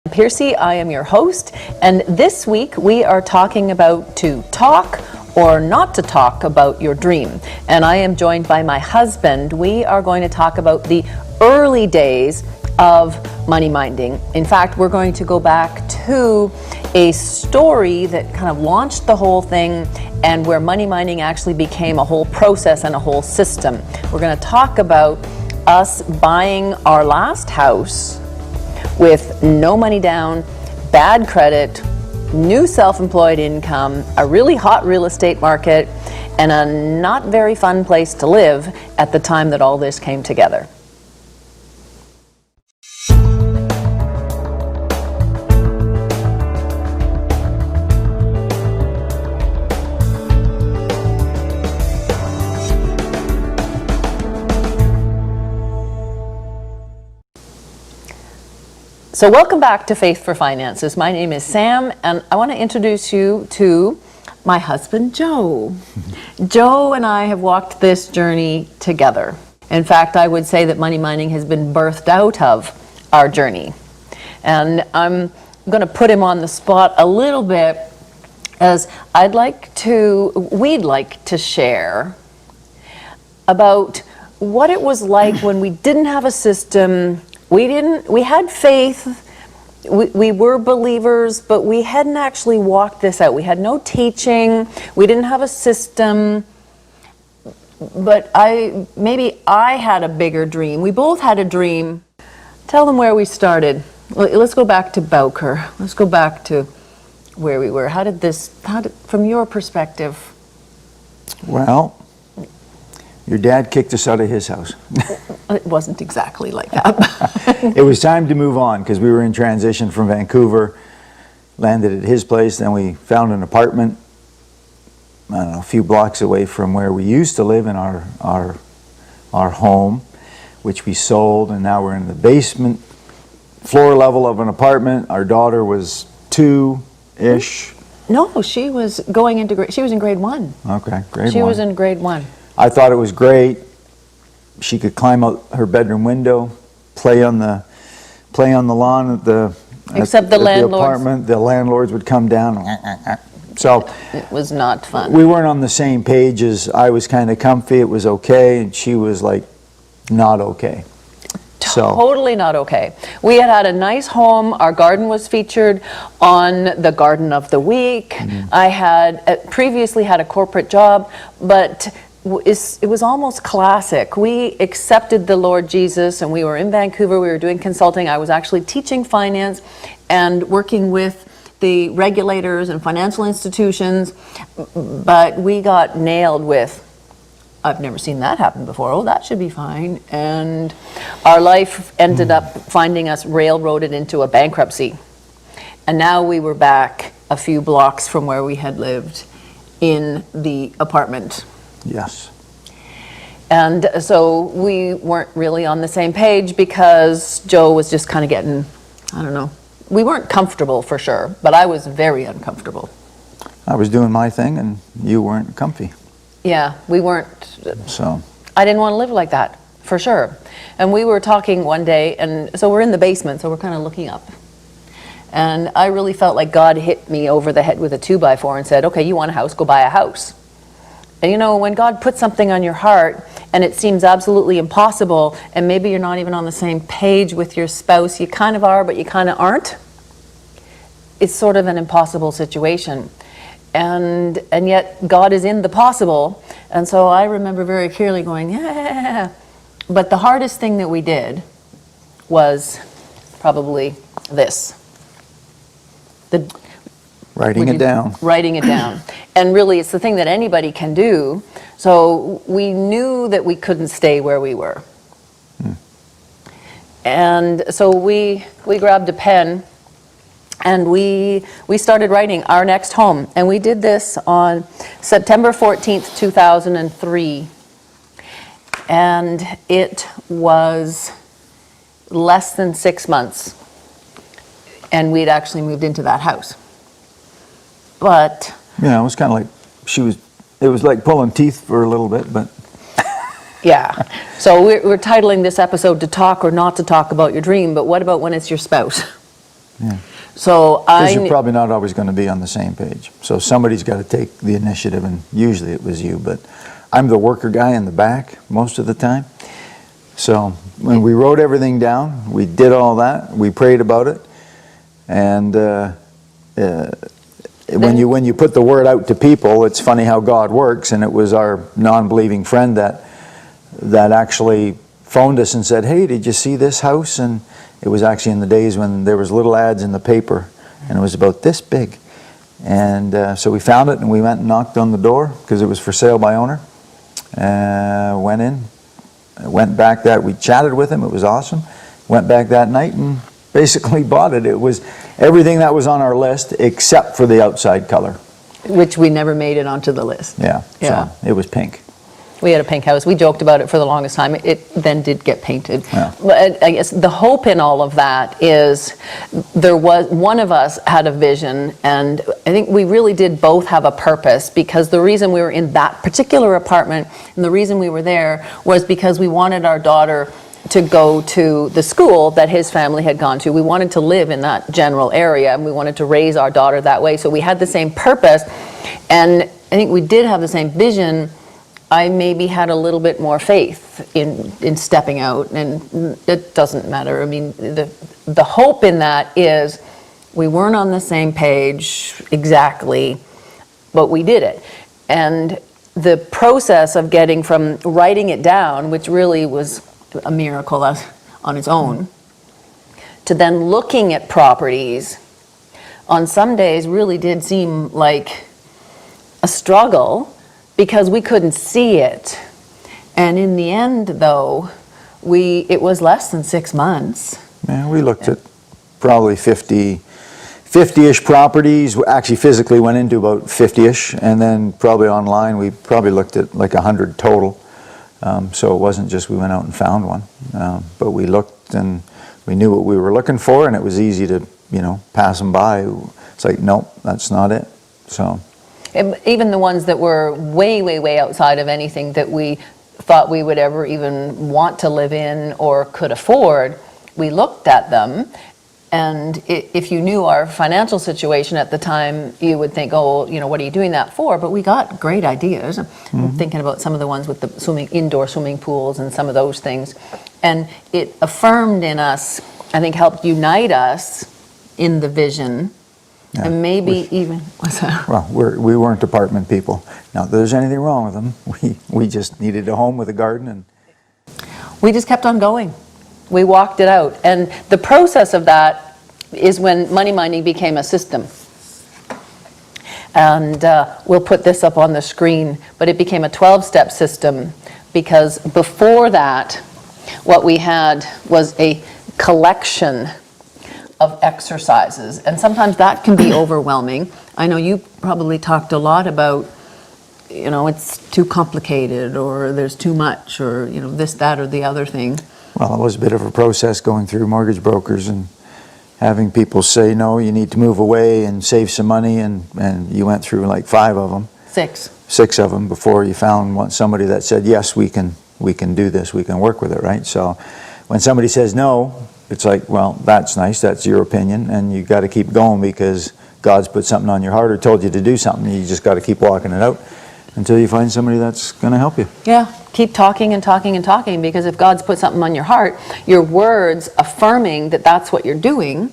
Piercy, I am your host, and this week we are talking about to talk or not to talk about your dream. And I am joined by my husband. We are going to talk about the early days of money minding. In fact, we're going to go back to a story that kind of launched the whole thing and where money minding actually became a whole process and a whole system. We're going to talk about us buying our last house with no money down, bad credit, new self-employed income, a really hot real estate market, and a not very fun place to live at the time that all this came together. So welcome back to Faith for Finances. My name is Sam, and I want to introduce you to my husband, Joe. Joe and I have walked this journey together. In fact, I would say that money minding has been birthed out of our journey. And I'm going to put him on the spot a little bit, as we'd like to share about what it was like when we didn't have a system. We had faith, we were believers, but we hadn't actually walked this out. We had no teaching, we didn't have a system, but maybe I had a bigger dream. We both had a dream. Tell them where we started. Let's go back to Bowker. Let's go back to where we were. From your perspective? Well, your dad kicked us out of his house. It wasn't exactly like that. It was time to move on because we were in transition from Vancouver, landed at his place, then we found an apartment, I don't know, a few blocks away from where we used to live in our home, which we sold, and now we're in the basement floor level of an apartment. Our daughter was 2-ish. No, she was in grade 1. Okay, grade 1. She was in grade 1. I thought it was great. She could climb out her bedroom window, play on the lawn at the apartment. The landlords would come down. So it was not fun. We weren't on the same page. As I was kind of comfy, it was okay, and she was like not okay. Totally not okay. We had a nice home. Our garden was featured on the Garden of the Week. I had previously had a corporate job, but it was almost classic. We accepted the Lord Jesus, and we were in Vancouver. We were doing consulting. I was actually teaching finance and working with the regulators and financial institutions, but we got nailed with, I've never seen that happen before. Oh, that should be fine. And our life ended up finding us railroaded into a bankruptcy. And now we were back a few blocks from where we had lived in the apartment. Yes. And so we weren't really on the same page because Joe was just kind of getting, I don't know, we weren't comfortable for sure, but I was very uncomfortable. I was doing my thing and you weren't comfy. Yeah, we weren't. So I didn't want to live like that, for sure. And we were talking one day, and so we're in the basement, so we're kind of looking up. And I really felt like God hit me over the head with a 2x4 and said, okay, you want a house, go buy a house. And you know, when God puts something on your heart and it seems absolutely impossible, and maybe you're not even on the same page with your spouse, you kind of are, but you kind of aren't, it's sort of an impossible situation. And yet God is in the possible. And so I remember very clearly going, yeah. But the hardest thing that we did was probably this. Writing it down. And really, it's the thing that anybody can do. So we knew that we couldn't stay where we were. And so we grabbed a pen and we started writing our next home. And we did this on September 14th, 2003. And it was less than 6 months. And we'd actually moved into that house. But yeah, it was kind of like it was like pulling teeth for a little bit, but yeah. So we're titling this episode "To Talk or Not to Talk About Your Dream," but what about when it's your spouse? Yeah. So Because you're probably not always going to be on the same page. So somebody's got to take the initiative, and usually it was you. But I'm the worker guy in the back most of the time. So when we wrote everything down, we did all that, we prayed about it, and when you put the word out to people, it's funny how God works. And it was our non-believing friend that actually phoned us and said, "Hey, did you see this house?" And it was actually in the days when there was little ads in the paper, and it was about this big. And so we found it, and we went and knocked on the door because it was for sale by owner. Went in, went back we chatted with him, it was awesome. Went back that night and basically bought it. It was everything that was on our list except for the outside color. Which we never made it onto the list. Yeah, Yeah. so it was pink. We had a pink house. We joked about it for the longest time. It then did get painted. Yeah. But I guess the hope in all of that is there was one of us had a vision, and I think we really did both have a purpose, because the reason we were in that particular apartment and the reason we were there was because we wanted our daughter to go to the school that his family had gone to. We wanted to live in that general area, and we wanted to raise our daughter that way. So we had the same purpose, and I think we did have the same vision. I maybe had a little bit more faith in stepping out, and it doesn't matter. I mean, the hope in that is we weren't on the same page exactly, but we did it. And the process of getting from writing it down, which really was a miracle on its own, to then looking at properties on some days really did seem like a struggle, because we couldn't see it. And in the end, though, it was less than 6 months. Yeah, we looked at probably 50-ish properties. We actually physically went into about 50-ish, and then probably online we probably looked at like 100 total. So it wasn't just we went out and found one, but we looked and we knew what we were looking for, and it was easy to pass them by. It's like, nope, that's not it. So. Even the ones that were way, way, way outside of anything that we thought we would ever even want to live in or could afford, we looked at them. And if you knew our financial situation at the time, you would think, oh, what are you doing that for? But we got great ideas. Mm-hmm. I'm thinking about some of the ones with the indoor swimming pools and some of those things. And it affirmed in us, I think helped unite us in the vision. Yeah, and maybe even, what's that? Well, we weren't apartment people. Not that there's anything wrong with them. We just needed a home with a garden, and we just kept on going. We walked it out. And the process of that is when money minding became a system. And we'll put this up on the screen, but it became a 12-step system, because before that, what we had was a collection of exercises, and sometimes that can be overwhelming. I know you probably talked a lot about, it's too complicated, or there's too much, or this, that, or the other thing. Well, it was a bit of a process going through mortgage brokers and having people say, no, you need to move away and save some money, and you went through like 5 of them. 6 of them before you found somebody that said, yes, we can do this, we can work with it, right? So when somebody says no, it's like, well, that's nice, that's your opinion, and you got to keep going because God's put something on your heart or told you to do something. You just got to keep walking it out until you find somebody that's going to help you. Yeah, keep talking and talking and talking, because if God's put something on your heart, your words affirming that that's what you're doing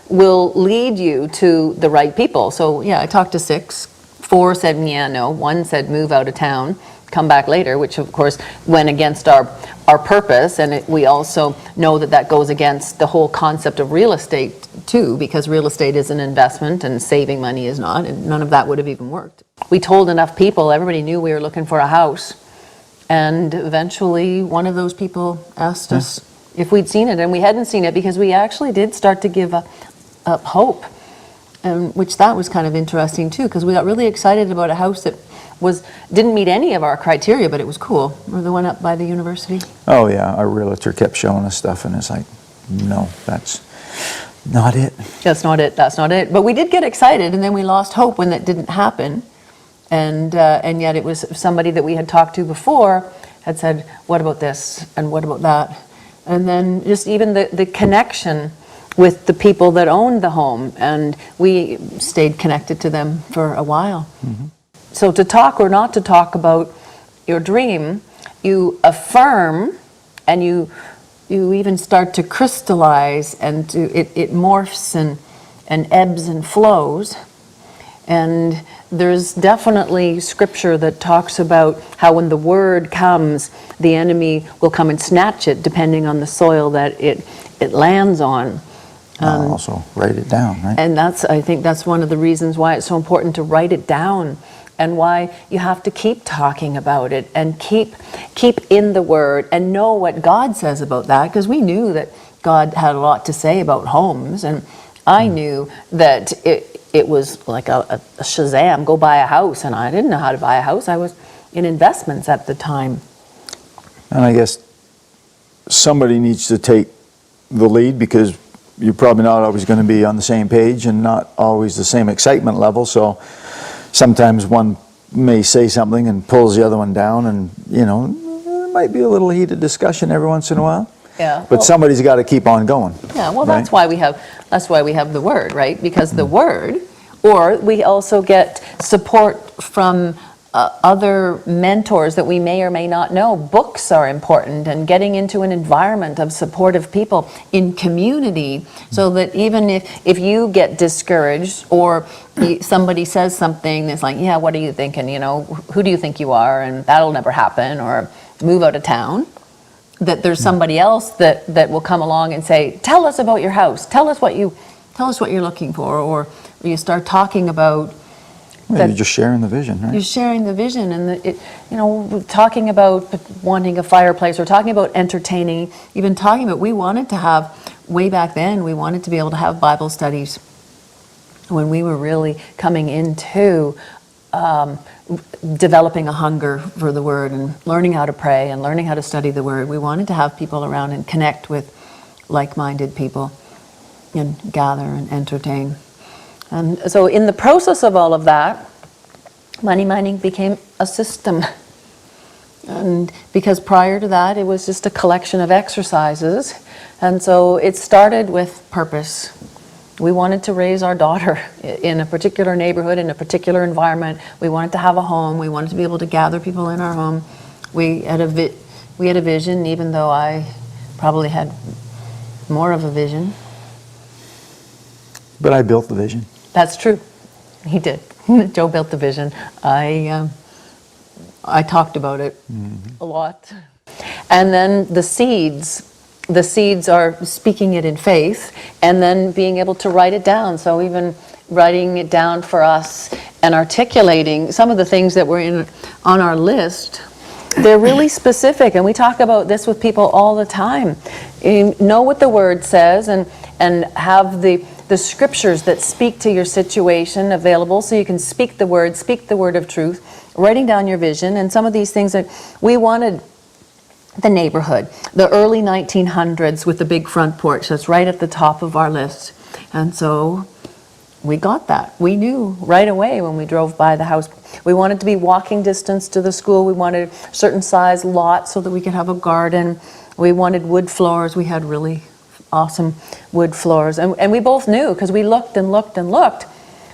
will lead you to the right people. So yeah, I talked to 6. 4 said, yeah, no. 1 said, move out of town, come back later, which of course went against our purpose, and we also know that goes against the whole concept of real estate too, because real estate is an investment and saving money is not, and none of that would have even worked. We told enough people, everybody knew we were looking for a house, and eventually one of those people asked us if we'd seen it, and we hadn't seen it, because we actually did start to give up hope, which that was kind of interesting too, because we got really excited about a house that didn't meet any of our criteria, but it was cool. Or the one up by the university. Oh yeah, our realtor kept showing us stuff, and it's like, no, that's not it. That's not it. That's not it. But we did get excited, and then we lost hope when that didn't happen. And yet it was somebody that we had talked to before had said, what about this and what about that? And then just even the connection with the people that owned the home, and we stayed connected to them for a while. So to talk or not to talk about your dream, you affirm, and you even start to crystallize, and it morphs and ebbs and flows. And there's definitely scripture that talks about how when the word comes, the enemy will come and snatch it depending on the soil that it lands on. Also write it down, right? And I think that's one of the reasons why it's so important to write it down, and why you have to keep talking about it and keep in the word and know what God says about that, because we knew that God had a lot to say about homes, and I knew that it was like a Shazam, go buy a house, and I didn't know how to buy a house. I was in investments at the time. And I guess somebody needs to take the lead, because you're probably not always going to be on the same page and not always the same excitement level. So sometimes one may say something and pulls the other one down, and there might be a little heated discussion every once in a while. Yeah. But somebody's got to keep on going. Yeah, well, right? that's why we have the word, right? Because the word, or we also get support from other mentors that we may or may not know. Books are important, and getting into an environment of supportive people in community, so that even if you get discouraged, or somebody says something that's like, yeah, what are you thinking? Who do you think you are? And that'll never happen, or move out of town. That there's somebody else that will come along and say, tell us about your house. Tell us what you're looking for, or you start talking about. Well, you're just sharing the vision, right? You're sharing the vision, and talking about wanting a fireplace, or talking about entertaining, even talking about, we wanted to have, way back then, we wanted to be able to have Bible studies when we were really coming into developing a hunger for the Word, and learning how to pray and learning how to study the Word. We wanted to have people around and connect with like-minded people and gather and entertain. And so in the process of all of that, money mining became a system. And because prior to that, it was just a collection of exercises. And so it started with purpose. We wanted to raise our daughter in a particular neighborhood, in a particular environment. We wanted to have a home. We wanted to be able to gather people in our home. We had a vision, even though I probably had more of a vision. But I built the vision. That's true. He did. Joe built the vision. I talked about it a lot. And then the seeds are speaking it in faith, and then being able to write it down. So even writing it down for us and articulating some of the things that were on our list, they're really specific, and we talk about this with people all the time. You know what the Word says, and have the scriptures that speak to your situation available, so you can speak the word of truth, writing down your vision. And some of these things that we wanted, the neighborhood, the early 1900s with the big front porch, that's right at the top of our list. And so we got that. We knew right away when we drove by the house. We wanted to be walking distance to the school. We wanted a certain size lot so that we could have a garden. We wanted wood floors. We had really awesome wood floors. And we both knew, because we looked and looked and looked,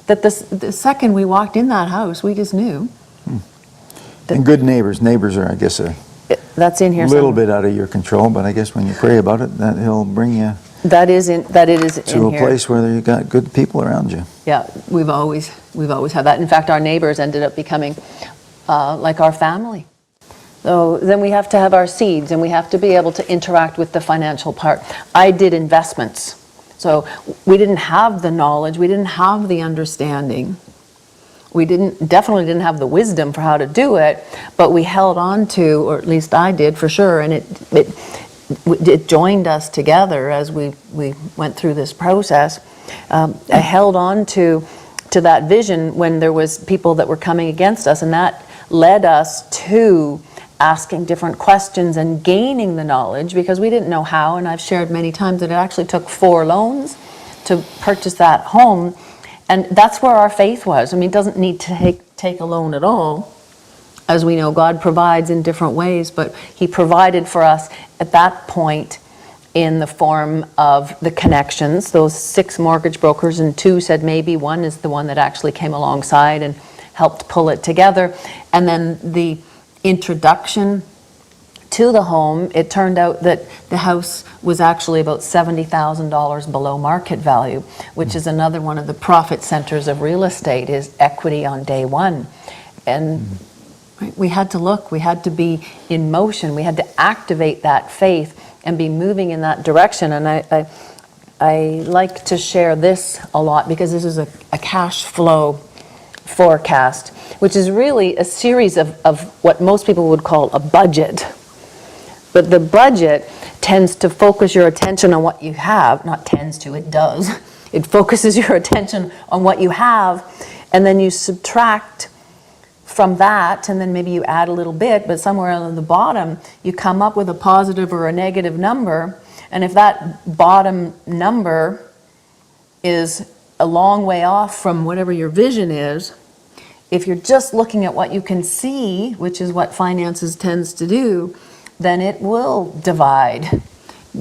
that the second we walked in that house, we just knew. And good neighbors. Neighbors are, I guess, that's in here. A little bit out of your control, but I guess when you pray about it, that He'll bring you that it is to a place where you got good people around you. Yeah, we've always had that. In fact, our neighbors ended up becoming like our family. So then we have to have our seeds, and we have to be able to interact with the financial part. I did investments, so we didn't have the knowledge, we didn't have the understanding. We definitely didn't have the wisdom for how to do it, but we held on to, or at least I did for sure, and it joined us together as we went through this process. I held on to that vision when there was people that were coming against us, and that led us to asking different questions and gaining the knowledge, because we didn't know how. And I've shared many times that it actually took 4 loans to purchase that home. And that's where our faith was. I mean, it doesn't need to take a loan at all. As we know, God provides in different ways, but He provided for us at that point in the form of the connections, those 6 mortgage brokers, and 2 said maybe, 1 is the one that actually came alongside and helped pull it together. And then the introduction to the home, it turned out that the house was actually about $70,000 below market value, which is another one of the profit centers of real estate, is equity on day one. And we had to look, we had to be in motion, we had to activate that faith and be moving in that direction. And I like to share this a lot, because this is a cash flow forecast, which is really a series of what most people would call a budget. But the budget tends to focus your attention on what you have, not tends to, it does. It focuses your attention on what you have, and then you subtract from that, and then maybe you add a little bit, but somewhere on the bottom, you come up with a positive or a negative number. And if that bottom number is a long way off from whatever your vision is, if you're just looking at what you can see, which is what finances tends to do, then it will divide,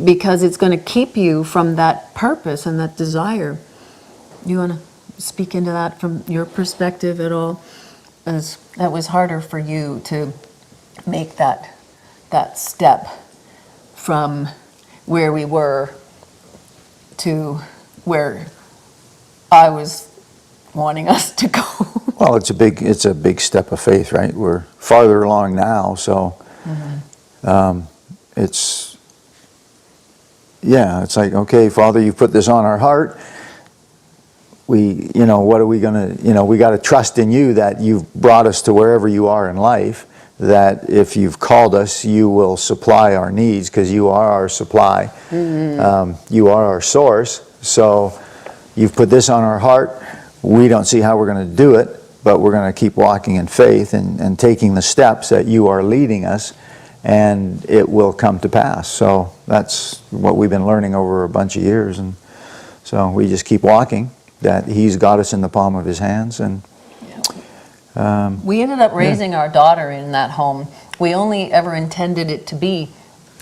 because it's going to keep you from that purpose and that desire. You want to speak into that from your perspective at all? As that was harder for you to make that step from where we were to where I was wanting us to go. Well, it's a big step of faith, right? We're farther along now, so it's like, okay, Father, you've put this on our heart. What are we gonna, we got to trust in you that you've brought us to wherever you are in life, that if you've called us, you will supply our needs, because you are our supply. You are our source. So you've put this on our heart. We don't see how we're going to do it, but we're going to keep walking in faith and taking the steps that you are leading us, and it will come to pass. So that's what we've been learning over a bunch of years, and so we just keep walking, that he's got us in the palm of his hands. And we ended up raising our daughter in that home. We only ever intended it to be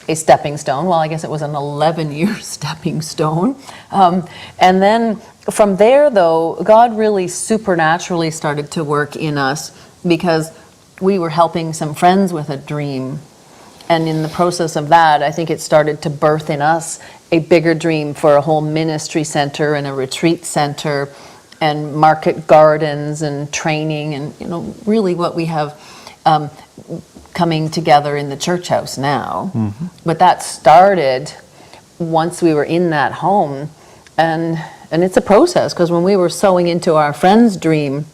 a stepping stone. Well, I guess it was an 11-year stepping stone. And then from there, though, God really supernaturally started to work in us, because we were helping some friends with a dream. And in the process of that, I think it started to birth in us a bigger dream for a whole ministry center and a retreat center and market gardens and training, and really what we have coming together in the church house now. But that started once we were in that home, and it's a process, because when we were sowing into our friend's dream,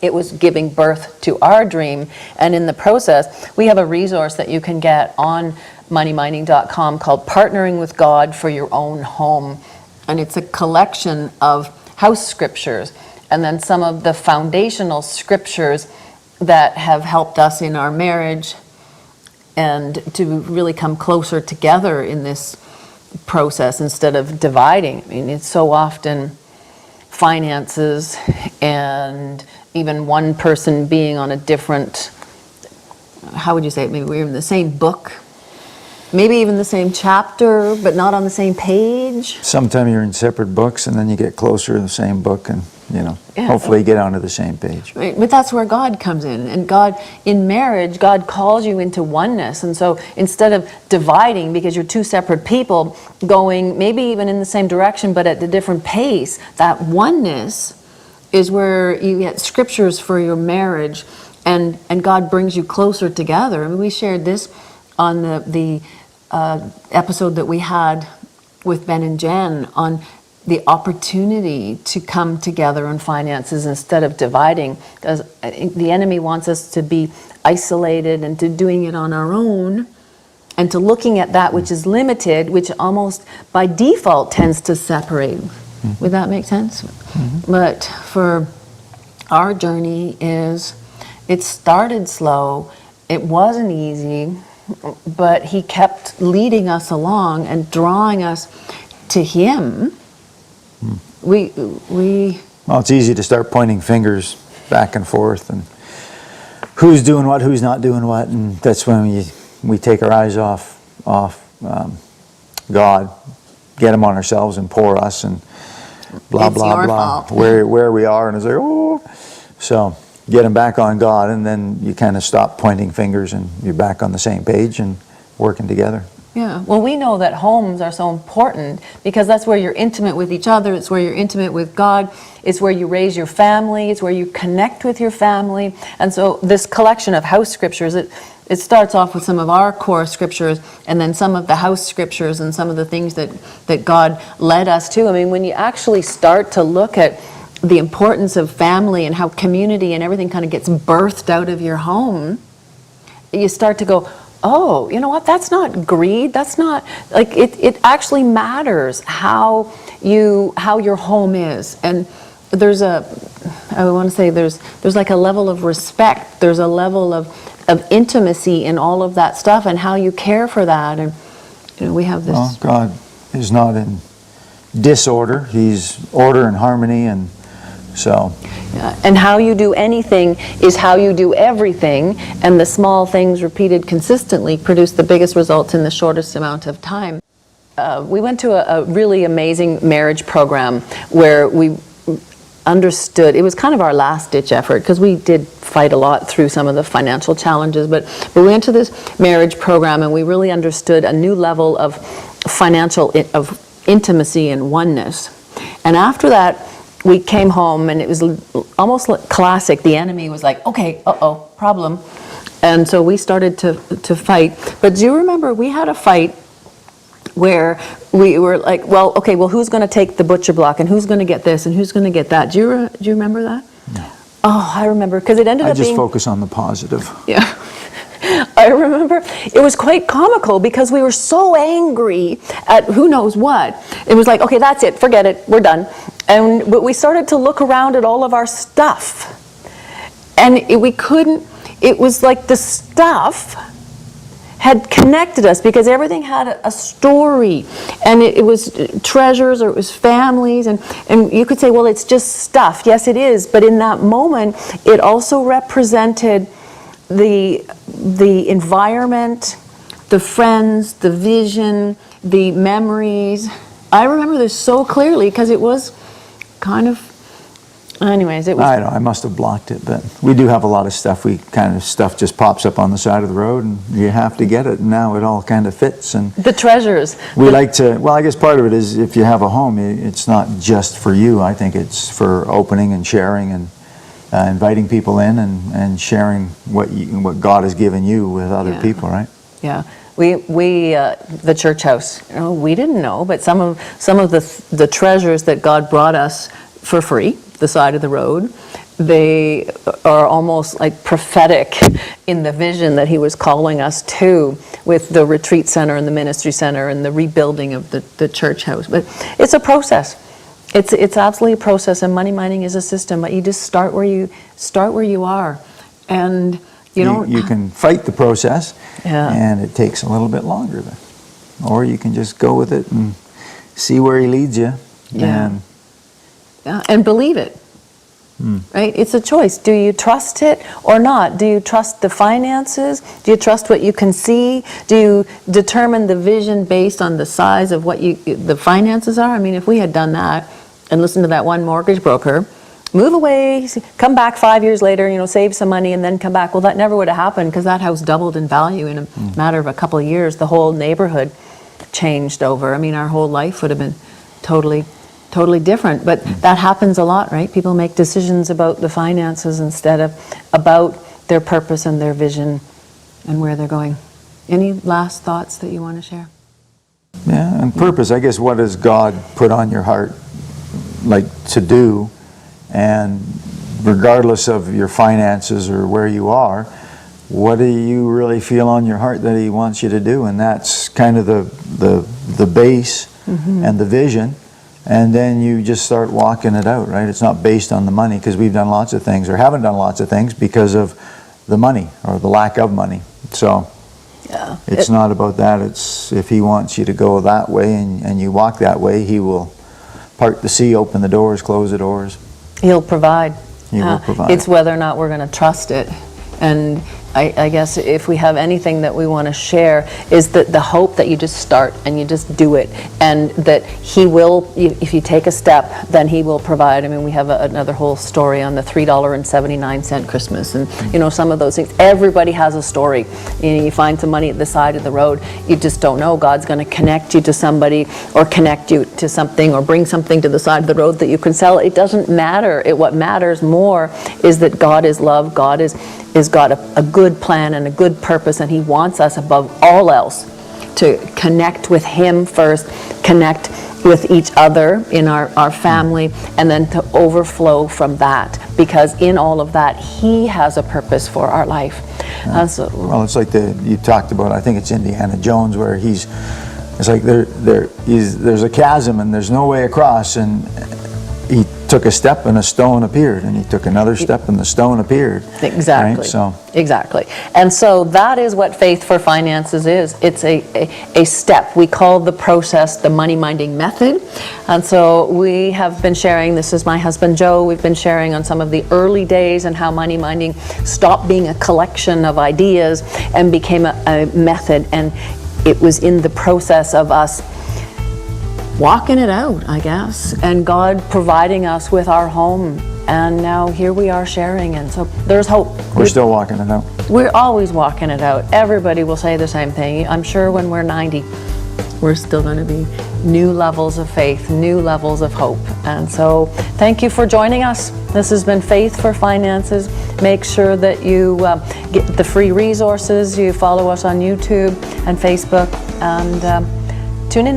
it was giving birth to our dream. And in the process, we have a resource that you can get on moneymining.com called Partnering with God for Your Own Home. And it's a collection of house scriptures, and then some of the foundational scriptures that have helped us in our marriage and to really come closer together in this process instead of dividing. I mean, it's so often finances and even one person being on a different, how would you say it, maybe we're in the same book, maybe even the same chapter, but not on the same page. Sometimes you're in separate books, and then you get closer to the same book, and hopefully you get onto the same page. Right. But that's where God comes in. And God, in marriage, God calls you into oneness. And so instead of dividing, because you're two separate people going maybe even in the same direction, but at a different pace, that oneness is where you get scriptures for your marriage, and God brings you closer together. I mean, we shared this on the episode that we had with Ben and Jen on the opportunity to come together on finances instead of dividing, because I think the enemy wants us to be isolated and to doing it on our own, and to looking at that which is limited, which almost by default tends to separate. Would that make sense? But for our journey it started slow, it wasn't easy, but he kept leading us along and drawing us to him. Well, it's easy to start pointing fingers back and forth, and who's doing what, who's not doing what, and that's when we take our eyes off God, get them on ourselves and pour us and blah, It's blah, your blah, fault. where we are. And it's like, oh. So get them back on God, and then you kind of stop pointing fingers and you're back on the same page and working together. Yeah, well, we know that homes are so important because that's where you're intimate with each other, it's where you're intimate with God, it's where you raise your family, it's where you connect with your family. And so this collection of house scriptures, it starts off with some of our core scriptures and then some of the house scriptures and some of the things that God led us to. I mean, when you actually start to look at the importance of family and how community and everything kind of gets birthed out of your home, you start to go, oh, you know what, that's not greed, that's not, like, it actually matters how your home is. And there's I want to say there's like a level of respect, there's a level of intimacy in all of that stuff and how you care for that. And we have this. Well, God is not in disorder, He's order and harmony, and so. And how you do anything is how you do everything, and the small things repeated consistently produce the biggest results in the shortest amount of time. We went to a really amazing marriage program where we understood, it was kind of our last ditch effort because we did fight a lot through some of the financial challenges, but we went to this marriage program and we really understood a new level of of intimacy and oneness. And after that, we came home and it was almost like classic. The enemy was like, okay, problem. And so we started to fight. But do you remember we had a fight where we were like, well, who's going to take the butcher block and who's going to get this and who's going to get that? Do you remember that? No. Oh, I remember, because it ended up being... I just focus on the positive. Yeah. I remember it was quite comical because we were so angry at who knows what. It was like, okay, that's it, forget it, we're done. But we started to look around at all of our stuff. And it was like the stuff had connected us because everything had a story. And it was treasures or it was families. And you could say, well, it's just stuff. Yes, it is. But in that moment, it also represented the environment, the friends, the vision, the memories. I remember this so clearly because it was kind of, anyways, it was... I know, I must have blocked it, but we do have a lot of stuff. Stuff just pops up on the side of the road and you have to get it, and now it all kind of fits. And the treasures. We like to, well, I guess part of it is if you have a home, it's not just for you. I think it's for opening and sharing and inviting people in and sharing what God has given you with other people, right? Yeah. We the church house, we didn't know, but some of the treasures that God brought us for free, the side of the road, they are almost like prophetic in the vision that He was calling us to, with the retreat center and the ministry center and the rebuilding of the church house. But it's a process. It's absolutely a process, and money mining is a system. But you just start where you are, and you can fight the process, yeah, and it takes a little bit longer, or you can just go with it and see where He leads you, and believe it. Right? It's a choice. Do you trust it or not? Do you trust the finances? Do you trust what you can see? Do you determine the vision based on the size of what the finances are? I mean, if we had done that and listened to that one mortgage broker, move away, come back 5 years later, save some money and then come back. Well, that never would have happened because that house doubled in value in a matter of a couple of years. The whole neighborhood changed over. I mean, our whole life would have been totally different. But that happens a lot, right? People make decisions about the finances instead of about their purpose and their vision and where they're going. Any last thoughts that you want to share? Yeah, and purpose, I guess, what does God put on your heart, like, to do? And regardless of your finances or where you are, what do you really feel on your heart that He wants you to do? And that's kind of the base and the vision. And then you just start walking it out, right? It's not based on the money, because we've done lots of things or haven't done lots of things because of the money or the lack of money. So it's not about that. It's if He wants you to go that way and you walk that way, He will part the sea, open the doors, close the doors. He'll provide. He will provide. It's whether or not we're going to trust it. And I guess if we have anything that we want to share is that the hope that you just start and you just do it, and that He will, if you take a step, then He will provide. I mean, we have another whole story on the $3.79 Christmas, and some of those things. Everybody has a story. You find some money at the side of the road, you just don't know. God's going to connect you to somebody, or connect you to something, or bring something to the side of the road that you can sell. It doesn't matter. What matters more is that God is love. God is got a good plan and a good purpose, and He wants us above all else to connect with Him first, connect with each other in our family, and then to overflow from that, because in all of that He has a purpose for our life. Well, it's like you talked about, I think it's Indiana Jones, where it's like there's a chasm and there's no way across, and he took a step and a stone appeared, and he took another step and the stone appeared. Exactly. Right? So. Exactly. And so that is what Faith for Finances is. It's a step. We call the process the money minding method. And so we have been sharing, this is my husband Joe, we've been sharing on some of the early days and how money minding stopped being a collection of ideas and became a method. And it was in the process of us walking it out, I guess, and God providing us with our home, and now here we are sharing, and so there's hope. We're still walking it out. We're always walking it out. Everybody will say the same thing. I'm sure when we're 90, we're still going to be new levels of faith, new levels of hope. And so thank you for joining us. This has been Faith for Finances. Make sure that you get the free resources. You follow us on YouTube and Facebook, and tune in.